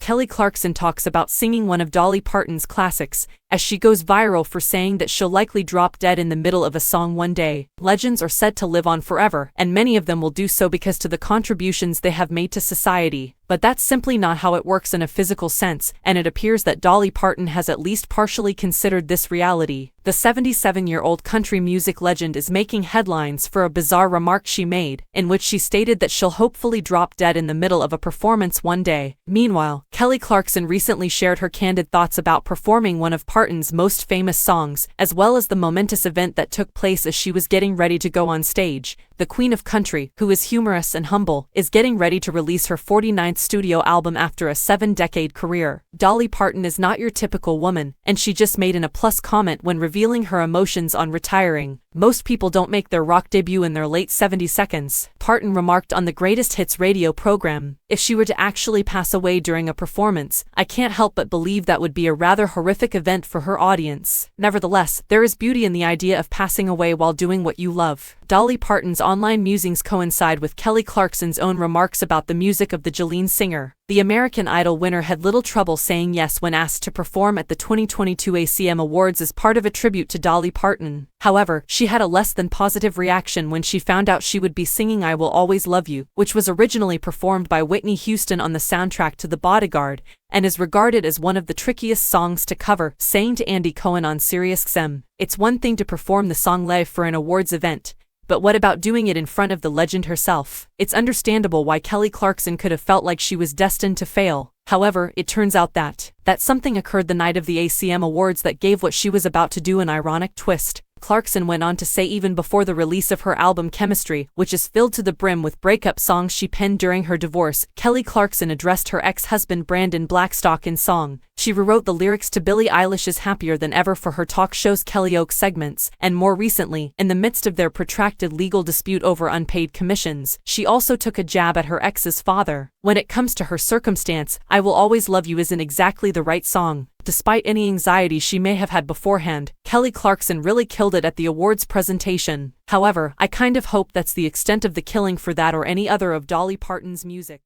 Kelly Clarkson talks about singing one of Dolly Parton's classics, as she goes viral for saying that she'll likely drop dead in the middle of a song one day. Legends are said to live on forever, and many of them will do so because to the contributions they have made to society. But that's simply not how it works in a physical sense, and it appears that Dolly Parton has at least partially considered this reality. The 77-year-old country music legend is making headlines for a bizarre remark she made, in which she stated that she'll hopefully drop dead in the middle of a performance one day. Meanwhile, Kelly Clarkson recently shared her candid thoughts about performing one of Parton's most famous songs, as well as the momentous event that took place as she was getting ready to go on stage. The Queen of Country, who is humorous and humble, is getting ready to release her 49th studio album after a 7-decade career. Dolly Parton is not your typical woman, and she just made an A+ comment when revealing her emotions on retiring. Most people don't make their rock debut in their late 70s. Parton remarked on the Greatest Hits radio program, "If she were to actually pass away during a performance, I can't help but believe that would be a rather horrific event for her audience. Nevertheless, there is beauty in the idea of passing away while doing what you love." Dolly Parton's online musings coincide with Kelly Clarkson's own remarks about the music of the Jolene singer. The American Idol winner had little trouble saying yes when asked to perform at the 2022 ACM Awards as part of a tribute to Dolly Parton. However, she had a less than positive reaction when she found out she would be singing "I Will Always Love You," which was originally performed by Whitney Houston on the soundtrack to The Bodyguard, and is regarded as one of the trickiest songs to cover, saying to Andy Cohen on SiriusXM, "It's one thing to perform the song live for an awards event, but what about doing it in front of the legend herself?" It's understandable why Kelly Clarkson could have felt like she was destined to fail. However, it turns out that something occurred the night of the ACM Awards that gave what she was about to do an ironic twist. Clarkson went on to say even before the release of her album Chemistry, which is filled to the brim with breakup songs she penned during her divorce, Kelly Clarkson addressed her ex-husband Brandon Blackstock in song. She rewrote the lyrics to Billie Eilish's Happier Than Ever for her talk show's Kellyoke segments, and more recently, in the midst of their protracted legal dispute over unpaid commissions, she also took a jab at her ex's father. When it comes to her circumstance, "I Will Always Love You" isn't exactly the right song. Despite any anxiety she may have had beforehand, Kelly Clarkson really killed it at the awards presentation. However, I kind of hope that's the extent of the killing for that or any other of Dolly Parton's music.